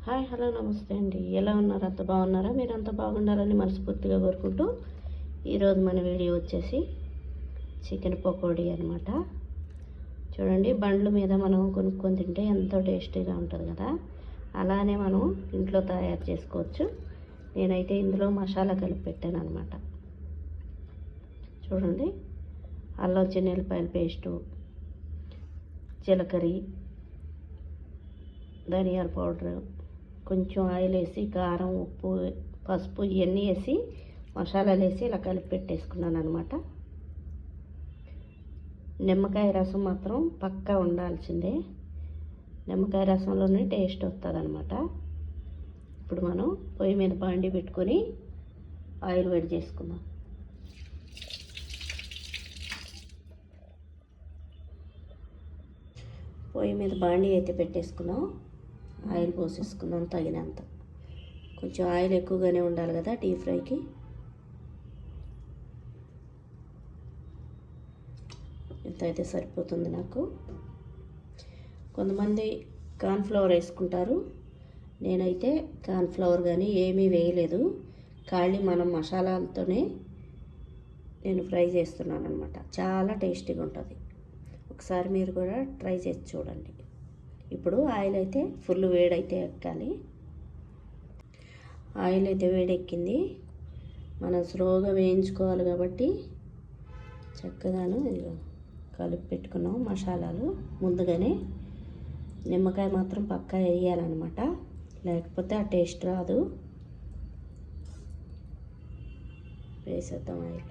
Hi hello నమస్తే అండి. ఎలా ఉన్నారు? అంత బాగున్నారా? మీరు అంత బాగుండాలని మనస్ఫూర్తిగా కోరుకుంటూ ఈరోజు మన వీడియో వచ్చేసి చికెన్ పకోడీ అనమాట. చూడండి, బండ్ల మీద మనం కొనుక్కొని తింటే ఎంతో టేస్టీగా ఉంటుంది కదా, అలానే మనం ఇంట్లో తయారు చేసుకోవచ్చు. నేనైతే ఇందులో మసాలా కలిపి పెట్టాను అనమాట. చూడండి, అల్లం చిన్నెల్లిపాయల పేస్టు, జీలకర్ర, ధనియాల పౌడరు, కొంచెం ఆయిల్ వేసి కారం, ఉప్పు, పసుపు ఇవన్నీ వేసి మసాలాలు వేసి ఇలా కలిపి పెట్టేసుకున్నాను అనమాట. నిమ్మకాయ రసం మాత్రం పక్కా ఉండాల్సిందే. నిమ్మకాయ రసంలోనే టేస్ట్ వస్తుంది అనమాట. ఇప్పుడు మనం పొయ్యి మీద బాండి పెట్టుకొని ఆయిల్ వేడి చేసుకుందాం. పొయ్యి మీద బాండి అయితే పెట్టేసుకున్నాం. ఆయిల్ పోసేసుకుందాం తగినంత. కొంచెం ఆయిల్ ఎక్కువగానే ఉండాలి కదా డీప్ ఫ్రైకి. ఇంత అయితే సరిపోతుంది నాకు. కొంతమంది కార్న్ఫ్లవర్ వేసుకుంటారు. నేనైతే కార్న్ఫ్లవర్ కానీ ఏమీ వేయలేదు. ఖాళీ మనం మసాలాలతోనే నేను ఫ్రై చేస్తున్నాను అనమాట. చాలా టేస్టీగా ఉంటుంది. ఒకసారి మీరు కూడా ట్రై చేసి చూడండి. ఇప్పుడు ఆయిల్ అయితే ఫుల్ వేడైతే ఎక్కాలి. ఆయిల్ అయితే వేడెక్కింది. మనం స్లోగా వేయించుకోవాలి కాబట్టి చక్కగాను కలిపి పెట్టుకున్నాం మసాలాలు. ముందుగానే నిమ్మకాయ మాత్రం పక్కా వేయాలన్నమాట, లేకపోతే ఆ టేస్ట్ రాదు. వేసేద్దాం ఆయిల్.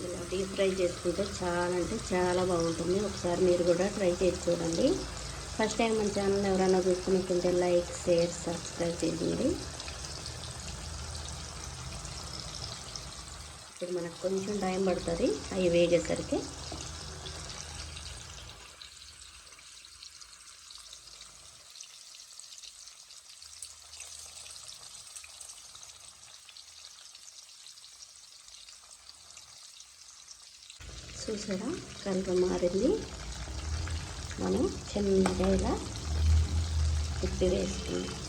ఇలా డీప్ ఫ్రై చేసుకుంటే చాలా అంటే చాలా బాగుంటుంది. ఒకసారి మీరు కూడా ట్రై చేసి చూడండి. ఫస్ట్ టైం మన ఛానల్ ఎవరైనా చూస్తున్నట్టుంటే లైక్, షేర్, సబ్స్క్రైబ్ చేయండి. ఇప్పుడు మనకు కొంచెం టైం పడుతుంది అవి వేగేసరికి. చూసారా, కలర్ మారింది. మనం చిన్నగా ఇలా తిప్పి వేసుకుందాం.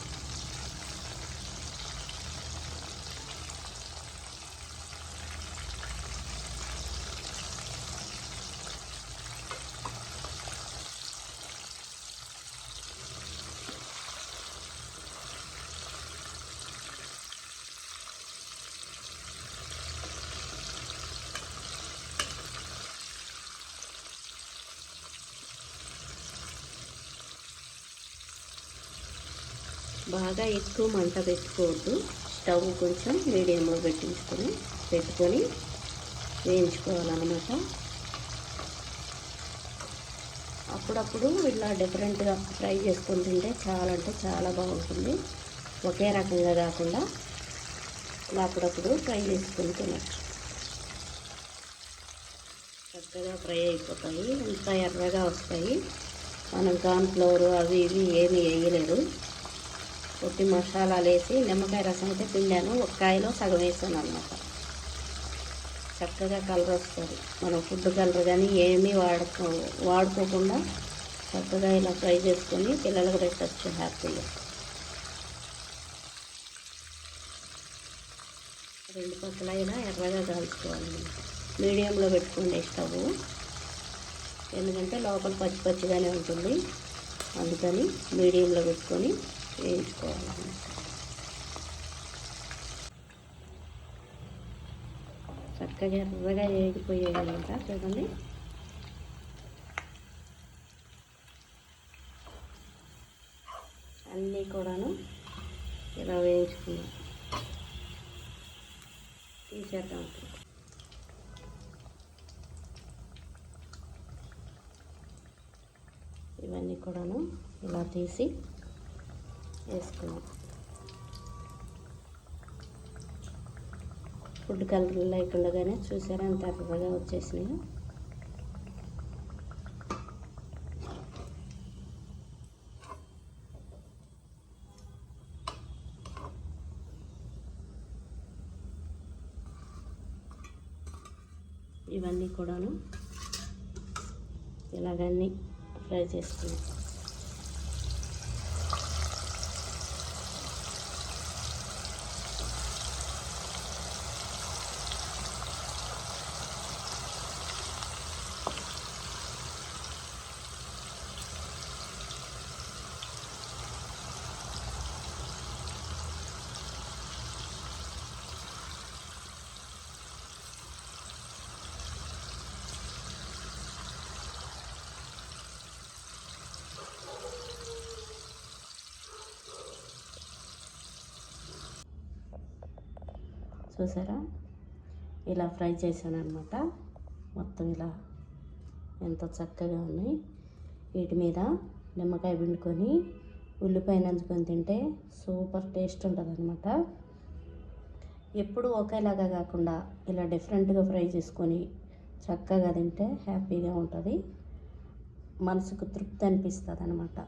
బాగా ఎక్కువ మంట పెట్టుకోవద్దు. స్టవ్ కొంచెం మీడియంలో పెట్టుకొని వేయించుకోవాలన్నమాట. అప్పుడప్పుడు ఇలా డిఫరెంట్గా ఫ్రై చేసుకొని తింటే చాలా అంటే చాలా బాగుంటుంది. ఒకే రకంగా కాకుండా ఇలా అప్పుడప్పుడు ఫ్రై చేసుకొని తినచ్చు. చక్కగా ఫ్రై అయిపోతాయి, ఇంత ఎర్రగా వస్తాయి. మనం కార్న్ఫ్లవర్ అవి ఇవి ఏమీ వేయలేదు. కొట్టి మసాలాలు వేసి నిమ్మకాయ రసం అయితే పిండాను. ఒక కాయలో సగం వేసాను అన్నమాట. చక్కగా కలర్ వస్తుంది. మనం ఫుడ్ కలర్ కానీ ఏమీ వాడుకోకుండా చక్కగా ఇలా ఫ్రై చేసుకొని పిల్లలకు పెట్టచ్చు హ్యాపీగా. రెండు పక్కల ఇలా ఎర్రగా కాల్చుకోవాలి. మీడియంలో పెట్టుకోండి స్టవ్, ఎందుకంటే లోపల పచ్చి పచ్చిగానే ఉంటుంది. అందుకని మీడియంలో పెట్టుకొని వేయించుకోవాలి. చక్కగా ఎర్రగా వేగిపోయాయన్నమాట. చూడండి, అన్నీ కూడాను ఇలా వేయించుకున్నాం. తీసేద్దాం. ఇవన్నీ కూడాను ఇలా తీసి వేసుకున్నాం. ఫుడ్ కలర్ లేకుండానే చూసారా ఎంత ఎర్రగా వచ్చేసినాయి. ఇవన్నీ కూడాను ఇలాగన్నీ ఫ్రై చేసుకున్నాం. చూసారా ఇలా ఫ్రై చేశాను అనమాట. మొత్తం ఇలా ఎంతో చక్కగా ఉన్నాయి. వీటి మీద నిమ్మకాయ పిండుకొని ఉల్లిపాయ నంచుకొని తింటే సూపర్ టేస్ట్ ఉంటుంది అనమాట. ఎప్పుడు ఒకేలాగా కాకుండా ఇలా డిఫరెంట్గా ఫ్రై చేసుకొని చక్కగా తింటే హ్యాపీగా ఉంటుంది, మనసుకు తృప్తి అనిపిస్తుంది అనమాట.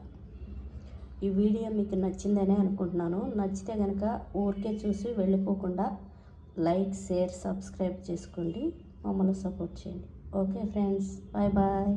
ఈ వీడియో మీకు నచ్చిందనే అనుకుంటున్నాను. నచ్చితే కనుక ఊరికే చూసి వెళ్ళిపోకుండా లైక్, షేర్, సబ్స్క్రైబ్ చేసుకోండి, మమ్మల్ని సపోర్ట్ చేయండి. Okay friends, bye bye.